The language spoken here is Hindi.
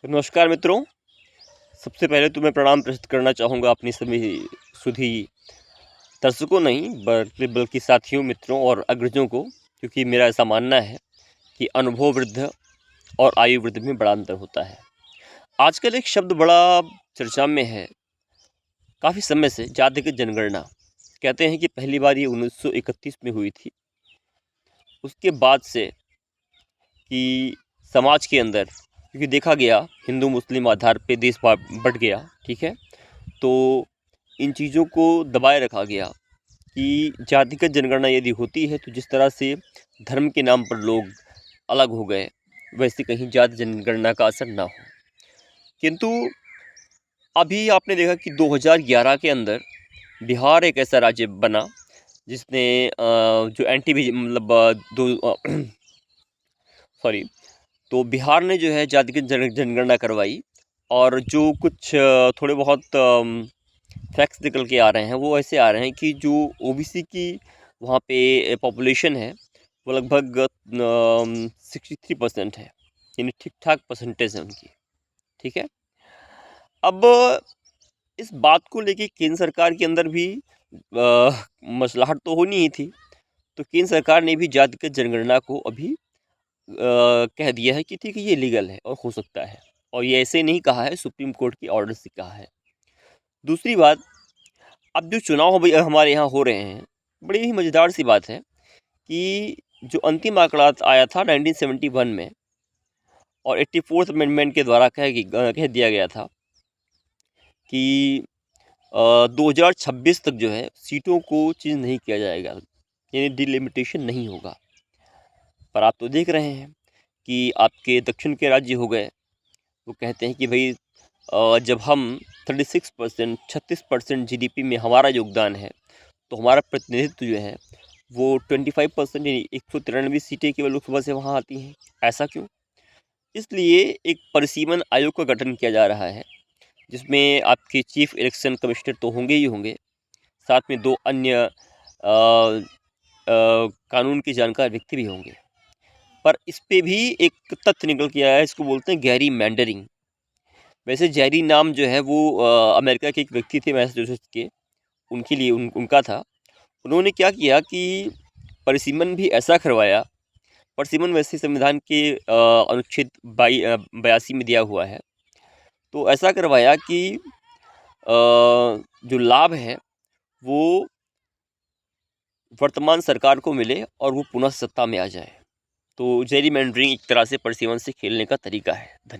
तो नमस्कार मित्रों। सबसे पहले तो मैं प्रणाम प्रस्तुत करना चाहूँगा अपनी सभी सुधी दर्शकों नहीं बल्कि साथियों, मित्रों और अग्रजों को, क्योंकि मेरा ऐसा मानना है कि अनुभव वृद्ध और आयु वृद्ध में बड़ा अंतर होता है। आजकल एक शब्द बड़ा चर्चा में है काफ़ी समय से, जातिगत जनगणना। कहते हैं कि पहली बार ये 1931 में हुई थी। उसके बाद से कि समाज के अंदर, क्योंकि देखा गया हिंदू मुस्लिम आधार पे देश बट गया, ठीक है, तो इन चीज़ों को दबाए रखा गया कि जातिगत जनगणना यदि होती है तो जिस तरह से धर्म के नाम पर लोग अलग हो गए, वैसे कहीं जाति जनगणना का असर ना हो। किंतु अभी आपने देखा कि 2011 के अंदर बिहार एक ऐसा राज्य बना जिसने जो एंटी सॉरी तो बिहार ने जो है जातिगत जनगणना करवाई, और जो कुछ थोड़े बहुत फैक्ट्स निकल के आ रहे हैं वो ऐसे आ रहे हैं कि जो ओबीसी की वहाँ पे पॉपुलेशन है वो लगभग 63% है, यानी ठीक ठाक परसेंटेज है उनकी। ठीक है, अब इस बात को लेके केंद्र सरकार के अंदर भी मसलाहट तो होनी ही थी। तो केंद्र सरकार ने भी जातिगत जनगणना को अभी कह दिया है कि ठीक है, ये लीगल है और हो सकता है, और ये ऐसे नहीं कहा है, सुप्रीम कोर्ट के ऑर्डर से कहा है। दूसरी बात, अब जो चुनाव हमारे यहाँ हो रहे हैं, बड़ी ही मज़ेदार सी बात है कि जो अंतिम आंकड़ा आया था 1971 में और 84th अमेंडमेंट के द्वारा कह दिया गया था कि 2026 तक जो है सीटों को चेंज नहीं किया जाएगा, यानी डिलिमिटेशन नहीं होगा। पर आप तो देख रहे हैं कि आपके दक्षिण के राज्य हो गए, वो कहते हैं कि भाई जब हम 36% जीडीपी में हमारा योगदान है, तो हमारा प्रतिनिधित्व जो है वो 25%, यानी 193 सीटें केवल लोकसभा से वहाँ आती हैं। ऐसा क्यों? इसलिए एक परिसीमन आयोग का गठन किया जा रहा है, जिसमें आपके चीफ इलेक्शन कमिश्नर तो होंगे ही होंगे, साथ में 2 अन्य कानून के जानकार व्यक्ति भी होंगे। पर इस पे भी एक तथ्य निकल के आया है, इसको बोलते हैं गैरी मैंडरिंग। वैसे जेरी नाम जो है वो अमेरिका के एक व्यक्ति थे, मैसाचुसेट्स के, उनके लिए उनका था। उन्होंने क्या किया कि परिसीमन भी ऐसा करवाया। परिसीमन वैसे संविधान के अनुच्छेद 82 में दिया हुआ है। तो ऐसा करवाया कि जो लाभ है वो वर्तमान सरकार को मिले और वो पुनः सत्ता में आ जाए। तो जेरी मैंडरिंग एक तरह से परिसीमन से खेलने का तरीका है। धन्यवाद।